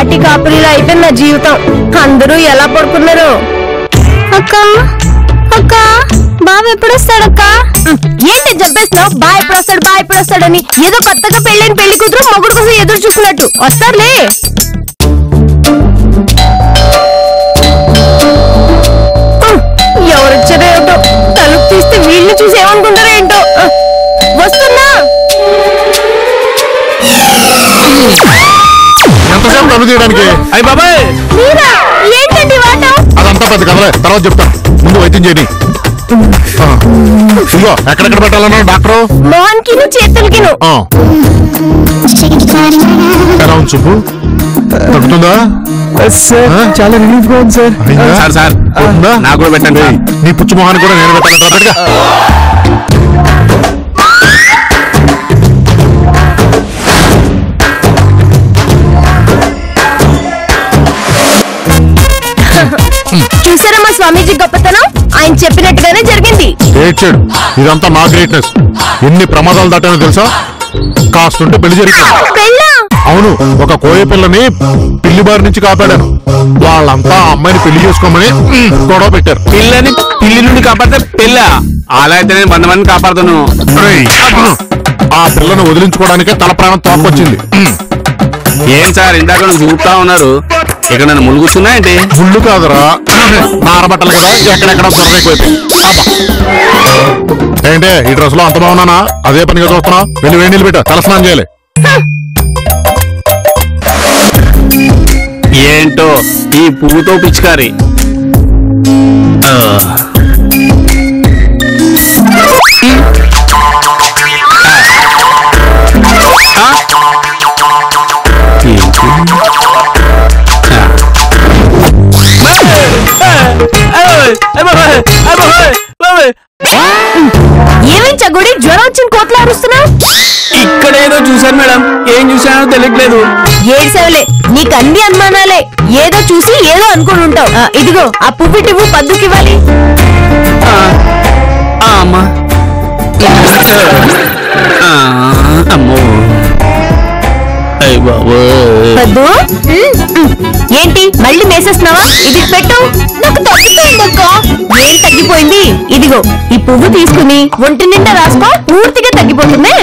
తాటి కాపురిలో అయిపోయింది నా జీవితం. అందరూ ఎలా పడుకున్నారు? అక్క అక్క బావ ఎప్పుడొస్తాడక్క? ఏంటి చంపేస్తున్నావు? బా ఎప్పుడు వస్తాడని ఏదో కొత్తగా పెళ్ళైన పెళ్లి కూతురు మొగుడు కోసం ఎదురు చూస్తున్నట్టు. వస్తారులే. ఎవరొచ్చారో ఏమిటో, తలుపు తీస్తే వీళ్ళని చూసి ఏమనుకుంటారో ఏంటో. వస్తున్నా. ఎంతసేపు తలుపు తీయడానికి? అయ్యి బాబాయ్ ఏంటండి వాట? అదంతా పెద్ద కదలే, తర్వాత చెప్తా. ముందు వైద్యం చేయని. ఇదిగో ఎక్కడెక్కడ పెట్టాలన్నా డాక్టర్? మోహన్కి చేతులకి. ఎలా ఉంది సుబ్బు? తగ్గుతుందా? చాలా రిలీఫ్ గా ఉంది సార్. సార్ నాకు కూడా పెట్టండి. నీ పుచ్చు మొహాన్ని కూడా నేను పెట్టాలంటే చూసారా మా స్వామీజీ గొప్పతనం? ఆయన చెప్పినట్టుగానే జరిగింది. ఏడ్చాడు. ఇదంతా నా గ్రేట్నెస్. ఎన్ని ప్రమాదాలు దాటానో తెలుసా? కాస్తుంటే పెళ్లి జరిగింది. అవును, ఒక కోయ పిల్లని పిల్లి బారి నుంచి కాపాడాను. వాళ్ళంతా అమ్మాయిని పెళ్లి చేసుకోమని గొడవ పెట్టారు. పిల్లని పిల్లి నుండి కాపాడితే పెళ్ళ? అలా అయితే నేను 100 మందిని కాపాడుతాను. ఆ పిల్లను వదిలించుకోవడానికే తల ప్రాణం తోపొచ్చింది. ఏం సార్ ఇందాక చూపుతా ఉన్నారు, ఇక్కడ నన్ను ముళ్ళు కూర్చున్నాయండి? ముళ్ళు కాదురా, నారబట్టలు కదా, ఎక్కడెక్కడ దొరకైపోయింది. ఏంటే ఈ డ్రెస్ లో అంత బాగున్నానా? అదే పనిగా చూస్తున్నా. వెళ్ళి వేడి నీళ్ళు పెట్టా, తలస్నానం చేయాలి. ఏంటో ఈ పువ్వుతో పిచికారి. ఏమేం చగుడి జ్వరం వచ్చిన కోట్ల అరుస్తున్నా? ఇక్కడేదో చూశాను మేడం, ఏం చూశానో తెలియట్లేదు. ఏడ్సేవలే, నీకు అన్ని అనుమానాలే. ఏదో చూసి ఏదో అనుకుని ఉంటావు. ఇదిగో ఆ పువ్వు పద్దుకివ్వాలి. అమ్మా అమ్మో అయ్య బాబు. పద్దు ఏంటి మళ్ళీ మేసేస్తున్నావా? ఇది పెట్టు. నాకు తగ్గిపోయిందక్క. ఏం తగ్గిపోయింది? ఇదిగో ఈ పువ్వు తీసుకుని ఒంటి నిండా రాసుకో, పూర్తిగా తగ్గిపోతుంది.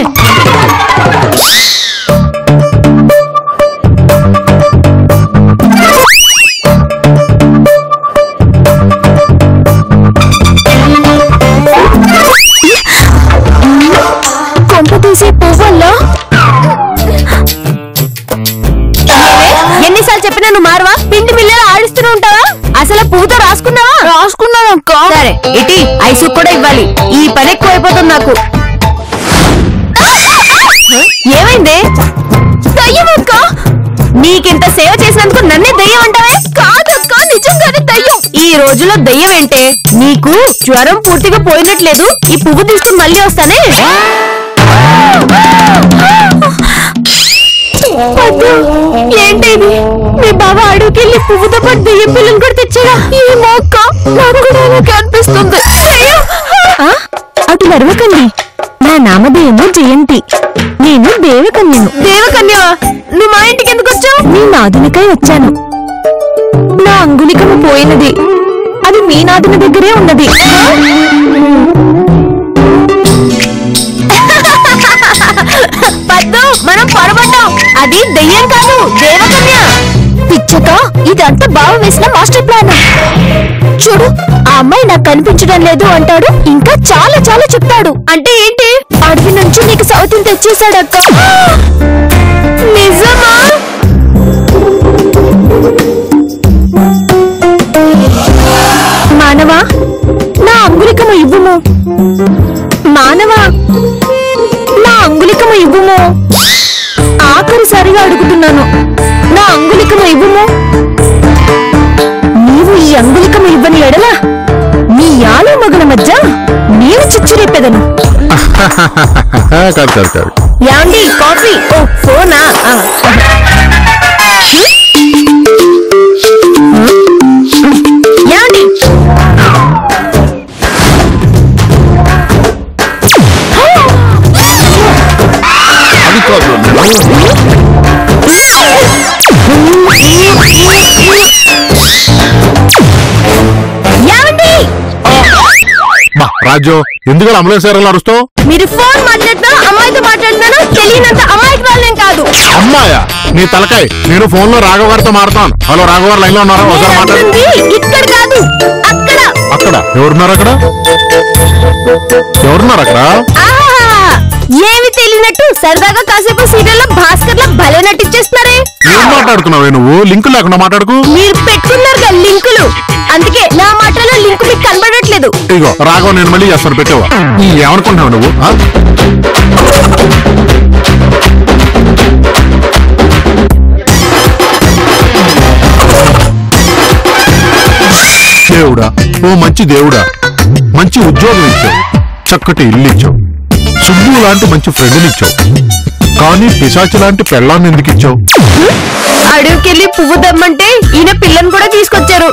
కొంప తీసి పువ్వుల్లో ఎన్నిసార్లు చెప్పినా నువ్వు మారవా? పిండి మిల్లెలా ఆడిస్తూనే ఉంటావా? అసలు పువ్వుతో రాసుకున్నావా? రాసుకున్నాను. సరే ఇటీ ఐసు కూడా ఇవ్వాలి. ఈ పని ఎక్కువ అయిపోతుంది నాకు. ఏమైంది? దయ్యమక్క. నీకింత సేవ చేసినందుకు నన్నే దయ్యం అంటావే? కాదక్క, నిజంగానే దయ్యం. ఈ రోజులో దయ్యం ఏంటే? నీకు జ్వరం పూర్తిగా పోయినట్లేదు. ఈ పువ్వు తీసుకుని మళ్ళీ వస్తానే. ఏంటిది? మీ బావ అడుగుకెళ్ళి పువ్వుతో పాటు దెయ్యం పిల్లని కూడా తెచ్చాడా? ఈ మొక్క నాకు కూడా అలాగే అనిపిస్తుంది. అటు నరవకండి. నా నామధేయము జయంతి. నేను దేవకన్యను. దేవకన్యవా? నువ్వు మా ఇంటికి ఎందుకు వచ్చావు? మీ నాదునికై వచ్చాను. నా అంగుళికము పోయినది. అది మీ నాదుని దగ్గరే ఉన్నది. పద్దు, మనం పొరపడ్డాం. అది దెయ్యం కాదు, దేవకన్య. పిచ్చక, ఇదంతా బావ వేసిన మాస్టర్ ప్లాన్. చూడు, ఆ అమ్మాయి నాకు కనిపించడం లేదు అంటాడు, ఇంకా చాలా చాలా చెప్తాడు. అంటే ఏంటి? అడవి నుంచి నీకు సౌతిని తెచ్చేశాడక్క. నిజమా? మానవా, నా అంగుళికము ఇవ్వుము. మానవా, నా అంగుళికము ఇవ్వుము. ఆఖరిసారిగా అడుగుతున్నాను, నా అంగుళికము ఇవ్వుము. నీవు ఈ అంగుళికము ఇవ్వని ఎడల నీ యాలో మగల మధ్య నేను చిచ్చురేపెదను. యాండి కాఫీ? ఓ ఫోనా? యాండి రాజు ఎందుకు అంబులెన్స్ సేరలు అరుస్తావు? మీరు ఫోన్ మాట్లాడుతున్నా అమ్మాయితో మాట్లాడుతున్నాను తెలియనంత అమ్మాయికి వాళ్ళేం కాదు. అమ్మాయా? నీ తలకాయ. నేను ఫోన్ లో రాఘవ గారితో మాట్లాడతాను. హలో రాఘవ గారు లైన్ లో ఉన్నారా? ఒకసారి మాట్లాడండి. ఇక్కడ కాదు అక్కడ. అక్కడ ఎవరున్నారు? అక్కడ ఎవరున్నారు? అక్కడ ఏమి తెలియనట్టు సరదాగా కాసేపు సీరియల్లో భాస్కర్ లా భలే నటించేస్తున్నారే. ఏం మాట్లాడుతున్నావే నువ్వు? లింకులు లేకుండా మాట్లాడుకు. మీరు పెట్టుకున్నారు లింకులు, అందుకే నా మాటలో లింకు మీకు కనబడట్లేదు. ఇగో రాఘవ నేను మళ్ళీ చేస్తాను, పెట్టావా? ఏమనుకుంటున్నావు నువ్వు? దేవుడా, ఓ మంచి దేవుడా, మంచి ఉద్యోగం ఇచ్చావు, చక్కటి ఇల్లు ఇచ్చావు, సుబ్బు లాంటి మంచి ఫ్రెండ్ని ఇచ్చావు, కానీ పిశాచి లాంటి పెళ్ళాన్ని ఎందుకు ఇచ్చావు? అడవికెళ్ళి పువ్వు దమ్మంటే ఈయన పిల్లని కూడా తీసుకొచ్చారు.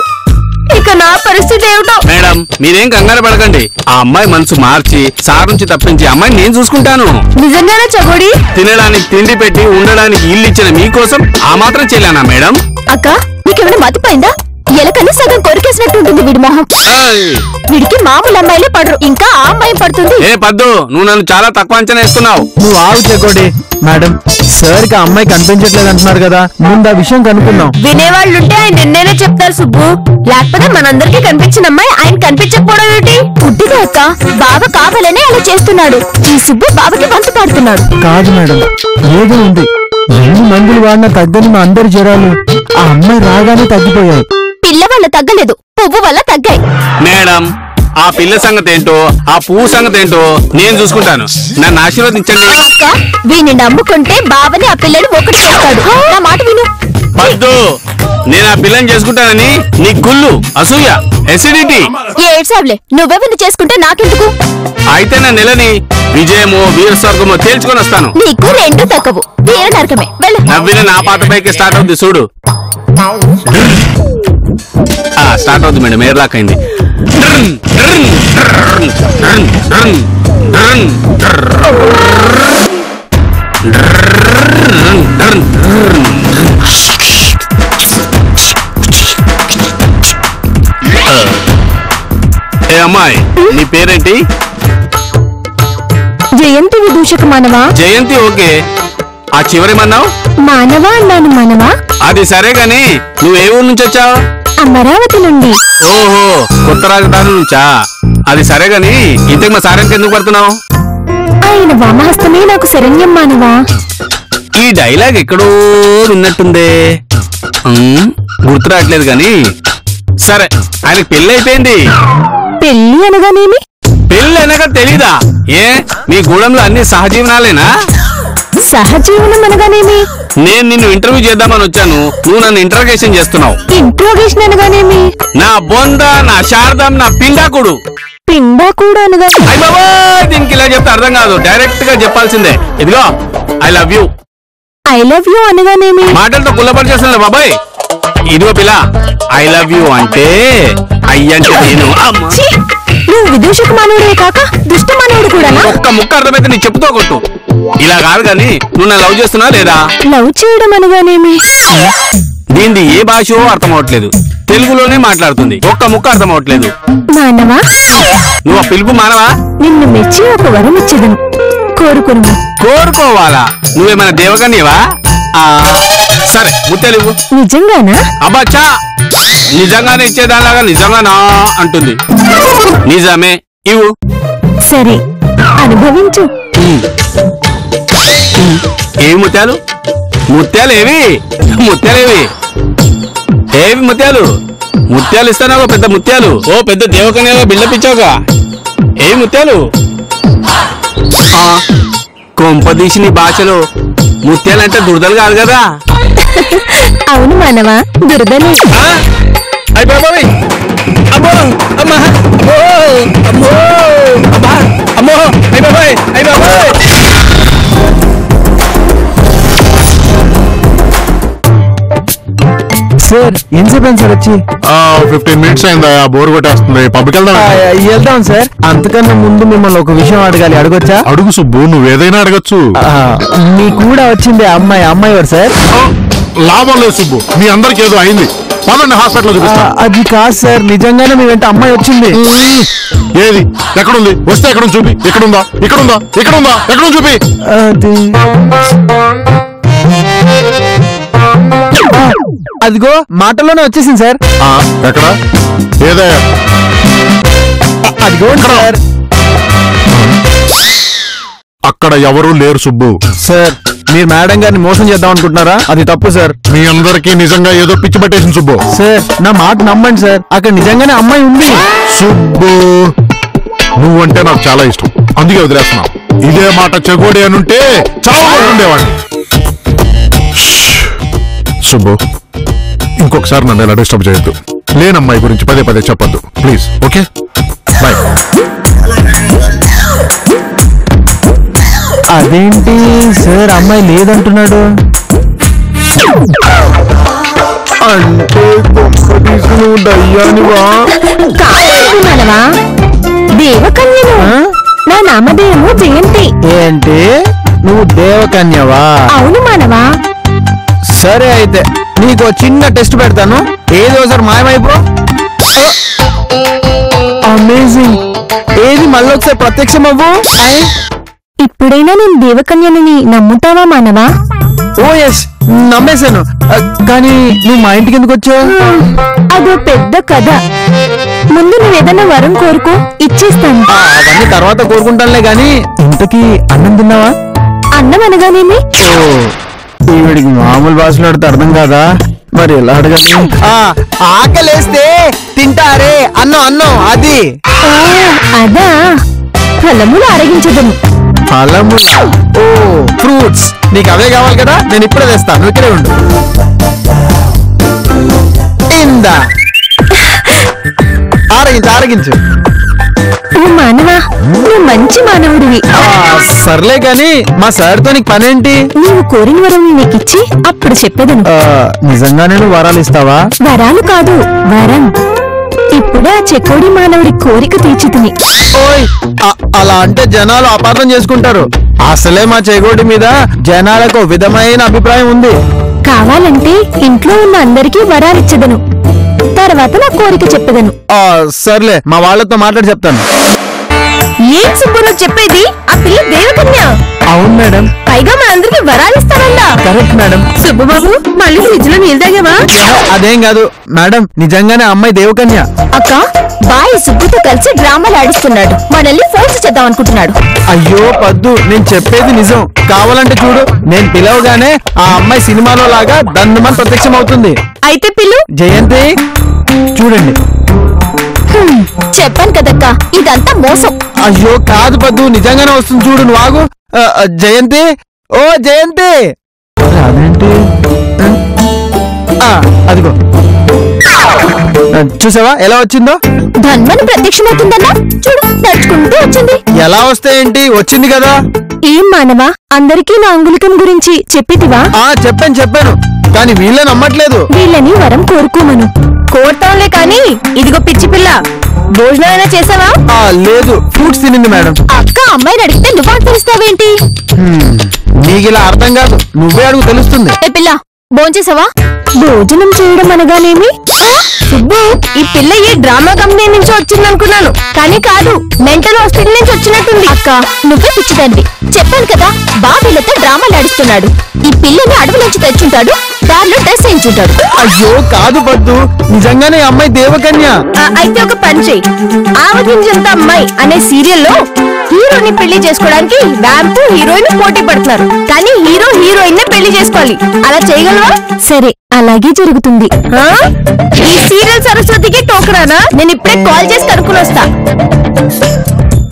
ఇక నా పరిస్థితి ఏమిటో. మేడం మీరేం కంగారు పడకండి. ఆ అమ్మాయి మనసు మార్చి సార్ నుంచి తప్పించి అమ్మాయిని నేను చూసుకుంటాను. నిజంగానే చగోడి? తినడానికి తిండి పెట్టి ఉండడానికి ఇల్లు ఇచ్చిన మీకోసం ఆ మాత్రం చేయలేనా మేడం? అక్క నీకేమైనా మతిపోయిందా? ఎలకని సగం కొరికేసినట్టు ఉంటుంది వీడి మొహం. వీడికి మామూలు అమ్మాయిలే పడరు, ఇంకా ఆ అమ్మాయి పడుతుంది. ఏ పద్దు, నువ్వు నన్ను చాలా తక్కువ అంచనా వేస్తున్నావు. నువ్వు ఆవు చెక్కోడి. మేడం సార్ కి అమ్మాయి కనిపించట్లేదు అంటున్నారు కదా, ముందు ఆ విషయం కనుక్కుందాం. వినేవాళ్ళుంటే ఆయన నిన్నేనే చెప్తారు సుబ్బు. లేకపోతే మనందరికీ కనిపించిన అమ్మాయి ఆయన కనిపించకపోవడం ఏమిటి? పుట్టిగా అక్క బావ కావాలనే అలా చేస్తున్నాడు. ఈ సుబ్బు బావకి వంత పాడుతున్నాడు. కాదు మేడం, ఏదో ఉంది. ఎన్ని మందులు వాడినా తగ్గని మా అందరి జ్వరాలు ఆ అమ్మాయి రాగానే తగ్గిపోయాయి. పిల్ల వల్ల తగ్గలేదు, పువ్వు వల్ల తగ్గాయి. మేడం ఆ పిల్ల సంగతి ఏంటో ఆ పువ్వు సంగతి ఏంటో నేను చూసుకుంటాను. నన్ను ఆశీర్వదించండి. అక్క వీని నమ్ముకుంటే బావని ఆ పిల్లని ఒకటి చేస్తాడు. నా మాట విను. పద్దు, నేను ఆ పిల్లని చేసుకుంటానని నీ గుళ్ళు అసూయ ఎసిడిటీ. ఏడ్సావులే, నువ్వెవరిని చేసుకుంటే నాకెందుకు? అయితే నా నెలని విజయమో వీరస్వర్గమో తేల్చుకొని వస్తాను. నీకు రెండు తక్కువ, వీర నరకమే. వెళ్ళు. నవ్విన నా పాత పైకి స్టార్ట్ అవుద్ది చూడు. స్టార్ట్ అవుతుంది మేడం, ఎయిర్ లాక్ అయింది. ఏ అమ్మాయి, నీ పేరేంటి? జయంతి విదూషక మానవా. జయంతి ఓకే, ఆ చివరేమన్నావు? మానవా అన్నాను. మానవా అది సరే గాని నువ్వు ఏ ఊరు నుంచి వచ్చావు? అమరావతి నుండి. ఓహో, కొత్త రాజధాని నుంచా? అది సరే గాని ఇంతకు మా సారానికి ఎందుకు పడుతున్నావు? ఆయన వామహస్తమే నాకు శరణ్యం. మానవా ఈ డైలాగ్ ఎక్కడో విన్నట్టుందే, గుర్తు రావట్లేదు గాని సరే. ఆయనకి పెళ్లి అయిపోయింది. పెళ్లి అనగానేమి? పెళ్లి అనగా తెలీదా? ఏ మీ గూడెంలో అన్ని సహజీవనాలేనా? సహజీవనం అనగానేమి? నేను నిన్ను ఇంటర్వ్యూ చేద్దామని వచ్చాను, నువ్వు నన్ను ఇంటర్రోగేషన్ చేస్తున్నావు. ఇంట్రోగేషన్ అనగానేమి? నా బొంద, నా శారదం, నా పిండాకుడు. పిండా కూడా అనగా? అయ్య బాబా, దీనికి ఇలా చెప్తే అర్థం కాదు, డైరెక్ట్ గా చెప్పాల్సిందే. ఇదిగో I love you. I love you అనగానేమి? మాటలతో కుల్లపడి చేస్తున్నా బాబాయ్. ఇదిగో పిల్ల, ఐ లవ్ యూ అంటే అయ్యంటే నేను. ఛీ! నువ్వు విదూషక మానవుడే కాక దుష్ట మానవుడు కూడా. ఒక్క ముక్క అర్థమైతే నీ చెప్పుతో కొట్టు. ఇలా కాదు గాని నువ్వు నన్ను లవ్ చేస్తున్నావా లేదా? లవ్ చేయడం అనగానేమి? దీనిది ఏ భాషో అర్థం అవట్లేదు, తెలుగులోనే మాట్లాడుతుంది, ఒక్క ముక్క అర్థం అవట్లేదు. మానవా, నువ్వు ఆ పిలుపు మానవా? నిన్ను మెచ్చి ఒక వరం ఇచ్చదను, కోరుకును. కోరుకోవాలా? నువ్వేమైనా దేవకన్యవా? సరే ముత్తెలుగు. నిజంగానా? అబ్బచ్చా, నిజంగానే ఇచ్చేదానిలాగా నిజంగానా అంటుంది. నిజమే ఇవ్వు. సరే అనుభవించు. ఏవి ముత్యాలు? ముత్యాలు ఏవి? ముత్యాలేవి? ఏవి ముత్యాలు? ముత్యాలు ఇస్తానావా? పెద్ద ముత్యాలు. ఓ పెద్ద దేవకన్యగా బిల్డప్ ఇచ్చావుగా. ఏవి ముత్యాలు? కొంపదీసి నీ భాషలో ముత్యాలంటే దురదలు కాదు కదా? అవును మానవా, దురదలే. అయ్య బాబాయ్, అమ్మో అమ్మా, అమ్మో అమ్మా, అమ్మో అయ్య బాబాయ్, అయ్య బాబాయ్. సార్ ఎంతసేపు అయింది సార్ వచ్చి 15 minutes అయిందా? బోర్ కొట్టేస్తుంది, పబ్కి వెళ్దాం. వెళ్దాం సార్. అంతకన్నా ముందు మిమ్మల్ని ఒక విషయం అడగాలి, అడగొచ్చా? అడుగు సుబ్బు, నువ్వేదైనా అడగచ్చు. మీ కూడా వచ్చింది అమ్మాయి ఎవరు సార్? లాభం లేదు సుబ్బు, మీ అందరికి ఏదో అయింది. పదండి హాస్పిటల్ చూపిస్తా. అది కాదు సార్, నిజంగానే మీ వెంట అమ్మాయి వచ్చింది. ఏది? ఎక్కడుంది? వస్తే ఎక్కడ చూపి. ఎక్కడుందా? ఎక్కడుందా? ఎక్కడుందా? ఎక్కడ చూపి. అది అదిగో మాటల్లోనే వచ్చేసింది సార్. ఎక్కడ? ఏదే? అదిగో సార్. అక్కడ ఎవరూ లేరు సుబ్బు. సార్ మీరు మేడం గారిని మోసం చేద్దాం అనుకుంటున్నారా? అది తప్పు సార్. మీ అందరికీ నిజంగా ఏదో పిచ్చి పట్టేసింది సుబ్బు. సార్ నా మాట నమ్మండి సార్, అక్కడ నిజంగానే అమ్మాయి ఉంది. సుబ్బు, నువ్వంటే నాకు చాలా ఇష్టం, అందుకే వదిలేస్తున్నావు. ఇదే మాట చెగోడి అనుంటే చాలా ఉండేవాడిని. సుబ్బు, ఇంకొకసారి నన్ను ఎలా డిస్టర్బ్ చేయొద్దు. లేనమ్మాయి గురించి పదే పదే చెప్పొద్దు ప్లీజ్. Okay boy. అదేంటి సార్ అమ్మాయి లేదంటున్నాడు? అంటే దయ్యానివా? కాదనుకున్నానవా? దేవకన్యను. నా నామధేయము జయంతి. ఏంటి నువ్వు దేవకన్యవా? అవును మానవా. సరే అయితే నీకు చిన్న టెస్ట్ పెడతాను, ఏది ఒకసారి మాయమైపో. అమేజింగ్. ఏది మళ్ళీ ఒకసారి ప్రత్యక్షం అవ్వు. ఇప్పుడైనా నేను దేవకన్యని నమ్ముతావా మానవా? ఓ ఎస్, నమ్మేశాను. కానీ నువ్వు మా ఇంటికి ఎందుకు వచ్చావు? అదో పెద్ద కథ. ముందు నువ్వేదన్నా వరం కోరుకో, ఇచ్చేస్తాను. అవన్నీ తర్వాత కోరుకుంటానులే గాని ఇంతకీ అన్నం తిన్నావా? అన్నం అనగానేమి? ఈవిడికి మామూలు భాషలో అడితే అర్థం కాదా, మరి ఎలా అడగాలి? ఆకలేస్తే తింటారే అన్నం అన్నం అది. అదా, ఫలములు అరగించదను. ఫలము? ఓ ఫ్రూట్స్. నీకు అవే కావాలి కదా, నేను ఇప్పుడే తెస్తాను, నువ్వు ఇక్కడే ఉండు. ఇందా ఆరగించు. ఓ మానవా, నువ్వు మంచి మానవుడివి. సర్లే గాని మా సార్తో నీకు పనేంటి? నీవు కోరిన వరం నీకిచ్చి అప్పుడు చెప్పేదను. నిజంగానే నువ్వు వరాలు ఇస్తావా? వరాలు కాదు, వరం. ఇప్పుడే ఆ చెకోడి మానవుడి కోరిక తీర్చితిని. ఓయ్, అలా అంటే జనాలు అపార్థం చేసుకుంటారు. అసలే మా చెగోడి మీద జనాలకు విధమైన అభిప్రాయం ఉంది. కావాలంటే ఇంట్లో ఉన్న అందరికీ వరాలిచ్చదను, తర్వాత నా కోరిక చెప్పేదను. సర్లే, మా వాళ్ళతో మాట్లాడి చెప్తాను. ఏం సుబ్బురు చెప్పేది? ఆ పిల్ల దేవకన్య. అవును మేడం. పైగా మా అందరికి వరాలిస్తానందా? Correct madam. సుబ్బబాబు, మళ్ళీ ఫ్రిడ్జ్ లో నీళ్ళు తాగావా? అదేం కాదు మేడం, నిజంగానే అమ్మాయి దేవకన్య. అక్క, బాయ్ సుబ్బుతో కలిసి డ్రామాలు ఆడిస్తున్నాడు, మనల్ని ఫోర్స్ చేద్దాం అనుకుంటున్నాడు. అయ్యో పద్దు, నేను చెప్పేది నిజం. కావాలంటే చూడు, నేను పిలవగానే ఆ అమ్మాయి సినిమాలో లాగా దండుమని ప్రత్యక్షం అవుతుంది. అయితే పిల్లు. జయంతి చూడండి. చెప్పాను కదక్క, ఇదంతా మోసం. అయ్యో కాదు పద్దు, నిజంగానే వస్తుంది చూడు, నువ్వు ఆగు. జయంతి, ఓ జయంతి. అదేంటి? అదిగో చూసావా ఎలా వచ్చిందో? ధన్మని ప్రత్యక్షమవుతుందన్నా చూడు, నడుచుకుంటూ వచ్చింది. ఎలా వస్తే ఏంటి, వచ్చింది కదా. ఏం మానవా, అందరికీ నా అంగుళికం గురించి చెప్పితివా? చెప్పాను కానీ వీళ్ళే నమ్మట్లేదు. వీళ్ళని వరం కోరుకోమను. కోరుతాంలే కానీ, ఇదిగో పిచ్చి పిల్ల, భోజనమైనా చేసావా? లేదు, ఫ్రూట్స్ తినింది మేడం. అక్క అమ్మాయిని అడిగితే నువ్వు అనుసరిస్తావేంటి? నీకు ఇలా అర్థం కాదు, నువ్వే అడుగు తెలుస్తుంది. ఏ పిల్ల, భోంచేసావా? భోజనం చేయడం అనగానేమి? సుబ్బు, ఈ పిల్ల ఏ డ్రామా కంపెనీ నుంచి వచ్చిందనుకున్నాను, కానీ కాదు, మెంటల్ హాస్పిటల్ నుంచి వచ్చినట్టుంది. అక్క, నువ్వే పిచ్చిదండి. చెప్పాను కదా, బాబీలతో డ్రామాలు ఆడిస్తున్నాడు. ఈ పిల్లని అడవి నుంచి తెచ్చుంటాడు, దారిలో డ్రెస్ వేయించుంటాడు. అయ్యో కాదు పద్దు, నిజంగానే అమ్మాయి దేవకన్య. అయితే ఒక పని చెయ్యి, ఆవగింజంత అమ్మాయి అనే సీరియల్లో హీరోని పెళ్లి చేసుకోవడానికి వ్యాంపు హీరోయిన్ పోటీ పడుతున్నారు, కానీ హీరో హీరోయిన్ పెళ్లి చేసుకోవాలి. అలా చేయగలవా? సరే, అలాగే జరుగుతుంది. ఈ సీరియల్ సరస్వతికి టోకరానా? నేను ఇప్పుడే కాల్ చేసి కనుక్కుని వస్తా.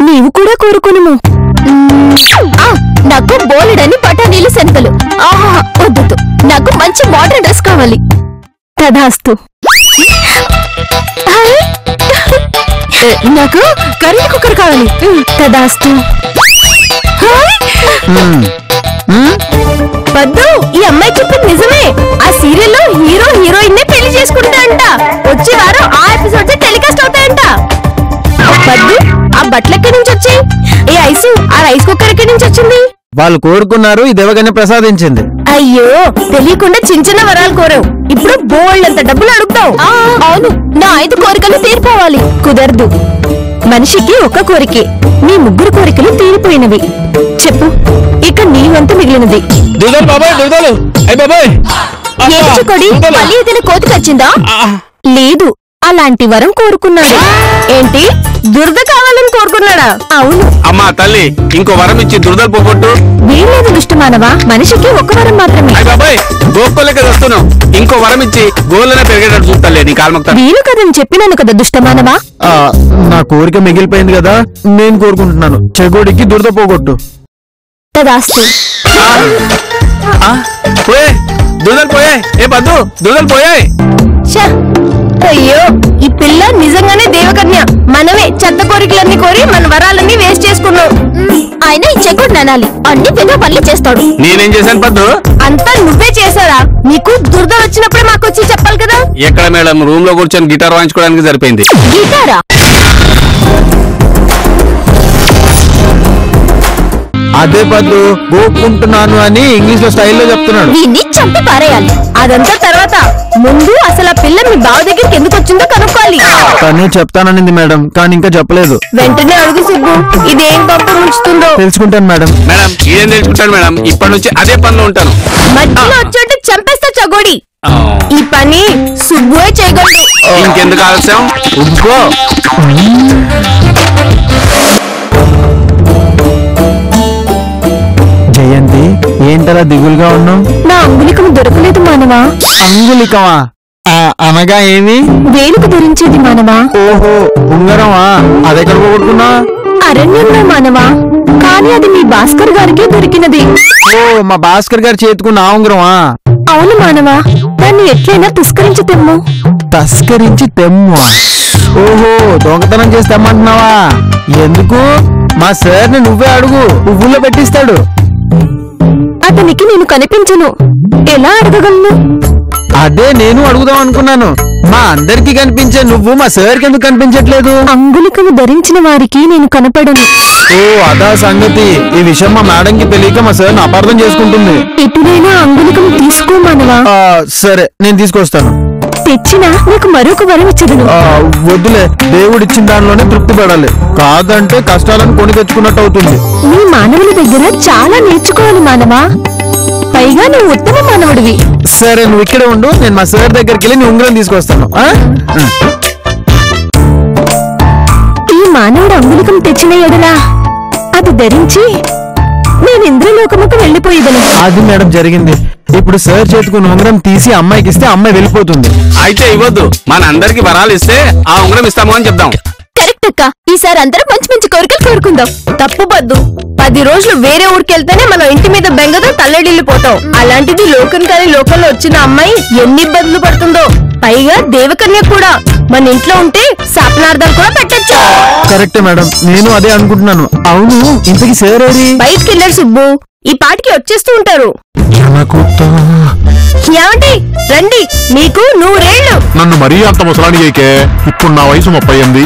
నీవు కూడా కోరుకును. నాకు బోలెడని బఠానీలు శనగలు. ఆహా, వద్దు, నాకు మంచి మోడర్న్ డ్రెస్ కావాలి. తదాస్తు. నాకు కర్రీ కుక్కర్ కావాలి. తదాస్తు. పద్దు, ఈ అమ్మాయి చెప్పింది నిజమే. ఆ సీరియల్లో హీరో హీరోయిన్ పెళ్లి బట్టలు ఎక్కడి నుంచి వచ్చాయి? ఏ ఐసు, ఆ రైస్ కుక్కర్ ఎక్కడి నుంచి వచ్చింది? వాళ్ళు కోరుకున్నారు, ఈ దేవకన్య ప్రసాదించింది. అయ్యో, తెలియకుండా చిన్న చిన్న వరాలు కోరావు, ఇప్పుడు బోల్డంత డబ్బులు అడుగుతావు. అవును, నా 5 కోరికలు తీరిపోవాలి. కుదరదు, మనిషికి ఒక కోరికే, నీ 3 కోరికలు తీరిపోయినవి. చెప్పు, ఇక నీ వంతు మిగిలినది. దుర్దలు బాబాయ్, దుర్దలు అయ్య బాబాయ్. ఏడ్చుకోడి, మళ్ళీ ఏదైనా కోతికొచ్చిందా? లేదు, అలాంటి వరం కోరుకున్నాడు. ఏంటి, దురద కావాలని కోరుకున్నాడా? అవును. అమ్మా తల్లి, ఇంకో వరం ఇచ్చి దుర్దలు పోగొట్టు. వీళ్ళేది దుష్టమానవా, మనిషికి ఒక వరం మాత్రమే. అయ్య బాబాయ్, గోసుకోలేక వస్తున్నావు, ఇంకో వరం ఇచ్చి గోళ్ళనే పెరిగేటట్టు చూస్తాలే నీ కాల్మక్తా. వీలు కదని చెప్పినాను కదా దుష్టమానవా. నా కోరిక మిగిలిపోయింది కదా, నేను కోరుకుంటున్నాను, చెగోడికి దురద పోగొట్టు. తదాస్తు. పోయే దుర్దలు పోయాయి. ఏ పద్దు, దుర్దలు పోయాయి. అయ్యో, ఈ పిల్ల నిజంగానే దేవకన్య. మనమే చెత్త కోరికలన్నీ కోరి మన వరాలన్నీ వేస్ట్ చేసుకున్నాం. ఆయన ఈ చెక్కుడు నానాలి, అన్ని పెద్ద పనులు చేస్తాడు. నేనేం చేశాను పద్దు? అంతా నువ్వే చేశారా? నీకు దురద వచ్చినప్పుడే మాకు వచ్చి చెప్పాలి కదా. ఎక్కడ మేడం, రూమ్ లో కూర్చొని గిటార్ వాయించుకోవడానికి సరిపోయింది. గిటారా? అదే పద్దు, గోపుకుంటున్నాను అని ఇంగ్లీష్ లో స్టైల్లో చెప్తున్నాడు. దీన్ని చంపి పారేయాలి. అదంతా తర్వాత, ముందు అసలు ఆ పిల్ల మీ బావ దగ్గరికి ఎందుకు వచ్చిందో కనుక్కోవాలి. తనే చెప్తాననింది మేడం, కానీ ఇంకా చెప్పలేదు. వెంటనే అడుగు సుబ్బు, ఇదేం గొప్ప ముంచుతుందో. తెలుసుకుంటాను మేడం. మేడం ఏం తెలుసుకుంటాను మేడం, ఇప్పటి నుంచి అదే పనిలో ఉంటాను. మధ్యలో వచ్చేట్టు చంపేస్తా చగోడి. ఈ పని సుబ్బువే చేయగలడు. ఇంకెందుకు ఆలస్యం, ఉబ్బుకో. జయంతి, ఏంటలా దిగులుగా ఉన్నావు? నా అంగుళికము దొరకలేదు మానవా. అంగుళికమా? అనగా ఏమి? వేలుకు ధరించేది మానవా. ఓహో, ఉంగరమా? అదెక్కడ పోగొట్టుకున్నా? అరణ్యంలో మానవా, కానీ అది మీ భాస్కర్ గారికి దొరికినది. ఓ, మా భాస్కర్ గారి చేతుకున్న ఆ ఉంగరమా? అవును మానవా, దాన్ని ఎట్లయినా తస్కరించి తెమ్ము. తస్కరించి తెమ్ము? ఓహో, దొంగతనం చేసి తెమ్మంటున్నావా? ఎందుకు? మా సార్ని నువ్వే అడుగు, పువ్వుల్లో పెట్టిస్తాడు. అతనికి నేను కనిపించను, ఎలా అడగగలను? అదే నేను అడుగుదాం అనుకున్నాను. మా అందరికి కనిపించే నువ్వు మా సార్కి ఎందుకు కనిపించట్లేదు? అంగుళికము ధరించిన వారికి నేను కనపడను. ఓ, అదా సంగతి. ఈ విషయం మా మేడంకి తెలియక మా సార్ని అపార్థం చేసుకుంటుంది. ఎటునైనా అంగుళికము తీసుకో మానవా. సరే, నేను తీసుకొస్తాను. తెచ్చినా నీకు మరొక వరం ఇచ్చదును. వద్దులే, దేవుడిచ్చిన దానిలోనే తృప్తి పడాలి, కాదంటే కష్టాలను కొని తెచ్చుకున్నట్టు అవుతుంది. నీ మానవుల దగ్గర చాలా నేర్చుకోవాలి మానవా, పైగా నువ్వు ఉత్తమ మానవుడివి. సరే, నువ్వు ఇక్కడే ఉండు, నేను మా సార్ దగ్గరికి వెళ్ళి నీ ఉంగరం తీసుకొస్తాను. ఈ మానవుడు అంగుళికం తెచ్చిన ఎడలా అది ధరించి నేను ఇంద్రలోకముకు వెళ్ళిపోయేదను. అది మేడం జరిగింది. ఇప్పుడు సార్ చేతుకున్న ఉంగరం తీసి అమ్మాయికి ఇస్తే అమ్మాయి వెళ్ళిపోతుంది. అయితే ఇవ్వద్దు, మన అందరికి వరాలు ఇస్తే ఆ ఉంగరం ఇస్తాము అని చెప్దాం. కరెక్ట్ అక్క, ఈసారి అందరం మంచి మంచి కోరికలు కోరుకుందాం. తప్పు పద్దు, 10 రోజులు వేరే ఊరికెళ్తేనే మనం ఇంటి మీద బెంగతో తల్లడిల్లిపోతాం. అలాంటిది లోకం కాని లోకంలో వచ్చిన అమ్మాయి ఎన్ని ఇబ్బందులు పడుతుందో. పైగా దేవకన్య కూడా మన ఇంట్లో ఉంటే శాపనార్థాలు కూడా పెట్టచ్చు. కరెక్టే మేడం, నేను అదే అనుకుంటున్నాను. అవును, ఇంతకి సార్ ఏది? బయటికి వెళ్ళారు సుబ్బు, ఈ పాటికి వచ్చేస్తూ ఉంటారు. ఏమండి, రండి, మీకు 100 ఏళ్ళు. నన్ను మరీ అంత ముసలాని చేయకే, ఇప్పుడు నా వయసు 38.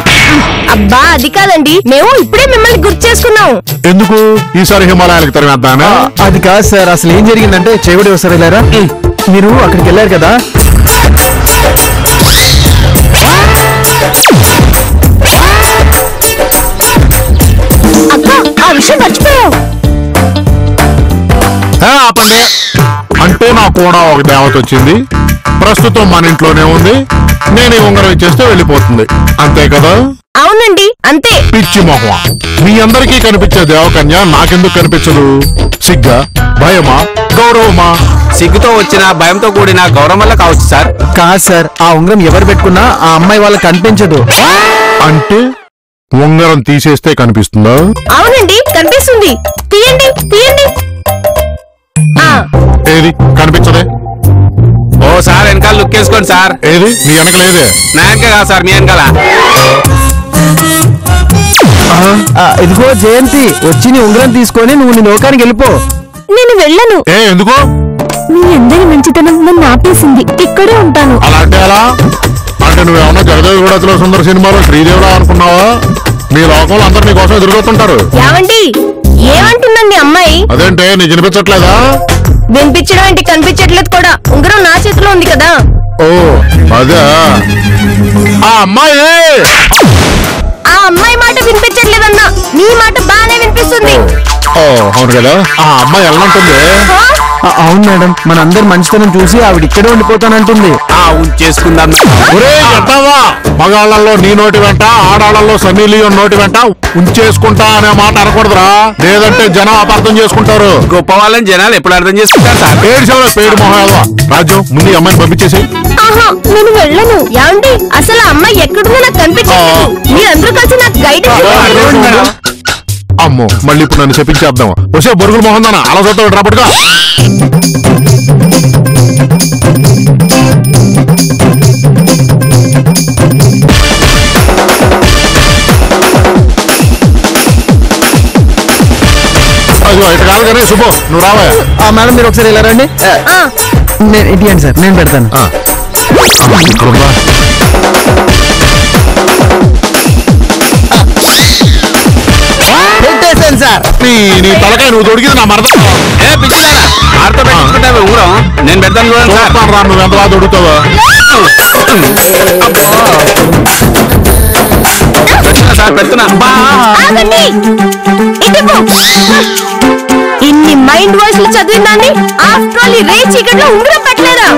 అబ్బా, అది కాదండి, మేము ఇప్పుడే మిమ్మల్ని గుర్తు చేసుకున్నాం. ఎందుకు ఈసారి హిమాలయాలకు తరిమేద్దానా? అది కాదు సార్, అసలు ఏం జరిగిందంటే చెవిడి వస్తారు వెళ్ళారా, మీరు అక్కడికి వెళ్ళారు కదా. అక్క, ఆ విషయం మర్చిపోయావు. ఆపండి. అంటే నా కూడా ఒక దేవత వచ్చింది, ప్రస్తుతం మన ఇంట్లోనే ఉంది, నేను ఈ ఉంగరం ఇచ్చేస్తే వెళ్ళిపోతుంది, అంతే కదా? అవునండి, అంతే. పిచ్చి మొహం, మీ అందరికీ కనిపించే దేవకన్య నాకెందుకు కనిపించదు? సిగ్గా, భయమా, గౌరవమా? సిగ్గుతో వచ్చిన భయంతో కూడిన గౌరవం వల్ల కావచ్చు సార్. కాదు సార్, ఆ ఉంగరం ఎవరు పెట్టుకున్నా ఆ అమ్మాయి వాళ్ళకి కనిపించదు. అంటే ఉంగరం తీసేస్తే కనిపిస్తుందా? అవునండి, కనిపిస్తుంది. తీయండి, తీయండి. ఏది కనిపించదే? ఓ సార్, వెనకాల లుక్ వేసుకోండి సార్. ఏది మీ వెనకలేదే? నా వెనక కాదు సార్, మీ వెనకాల. ఇదిగో జయంతి, వచ్చి నీ ఉంగరం తీసుకొని నువ్వు నీ లోకానికి వెళ్ళిపో. నేను వెళ్ళను. ఎందుకు? మీ అందరి మంచితనం నన్ను ఆపేసింది, ఇక్కడే ఉంటాను. అలా అంటే ఎలా? అంటే నువ్వేమన్నా జగదేవి కూడా సుందర సినిమాలో శ్రీదేవిలా అనుకున్నావా? మీ లోకంలో అందరు నీ కోసం ఎదురుతుంటారు. ఏమండి ఏమంటుందండి అమ్మాయి? అదేంటే నీకు వినిపించట్లేదా? వినిపించడం ఏంటి, కనిపించట్లేదు కూడా. ఉంగరం నా చేతిలో ఉంది కదా. ఓ అదే ఆ అమ్మాయి. ఆ అమ్మాయి మాట వినిపించట్లేదన్నా, నీ మాట బాగానే వినిపిస్తుంది. ఓ అవును కదా. ఆ అమ్మాయి ఎలా ఉంటుంది? అవును మేడం, మనందరి మంచితనం చూసి ఆవిడ ఇక్కడే ఉండిపోతానంటుంది. చేసుకుందాం. ఒరే చెప్తావా, మగాళ్ళల్లో నీ నోటి వెంట, ఆడాళ్ళల్లో సన్నీ లియోన్ నోటి వెంట ఉంచేసుకుంటా అనే మాట అనకూడదురా, లేదంటే జనం అపార్థం చేసుకుంటారు. గొప్ప వాళ్ళని జనాలు ఎప్పుడు అర్థం చేసుకుంటారు సార్? పేడు మొహాలవా. రాజ్యం ముందు ఈ అమ్మాయిని పంపించేసి. ఆహా నేను వెళ్ళను. ఏమండి అసలు ఆ అమ్మాయి ఎక్కడుందో నాకు కనిపించలేదు. మీరందరూ కలిసి నాకు గైడ్ అమ్మో మళ్ళీ ఇప్పుడు నన్ను చెప్పించేద్దాం. వచ్చే బొరుగులు మొహం దానా అలా చూద్దాం రాబట్టుగా. అదిగో ఇటు కాదు కానీ శుభో నువ్వు రావా. మేడం మీరు ఒకసారి ఇలా రండి. నేను ఇదియండి సార్, నేను పెడతాను. పెట్టేశాను సార్. నీ తలకాయ నువ్వు దొడికింది నా మరద. ఆడతో పెట్టించుకుంటావే ఊరం. నేను పెడతాను చూడండి సార్. చూస్తాను రా నువ్వు ఎంతలా దొడుకుతావా. పెడుతున్నా సార్ పెడుతున్నా. ఆగండి. ఇటుపో. ఇన్ని మైండ్ వాయిస్లు చదివిందాన్ని ఆఫ్టర్ ఆల్ ఈ రే చీకట్లో ఉంగరం పెట్టలేరా?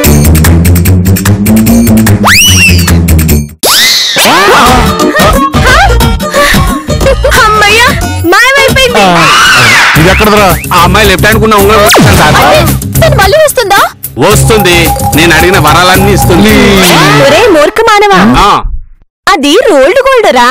అమ్మయ్యా మాయమైపోయింది. ఇది ఎక్కడదరా? ఆ అమ్మాయి లెఫ్ట్ హ్యాండ్ కున్న ఉంగరం వస్తాను సార్. తను మళ్ళీ వస్తుందా? వస్తుంది. నేను అడిగిన వరాలన్నీ ఇస్తుంది. ఒరే మూర్ఖ మానవా, అది రోల్డ్ గోల్డ్ రా.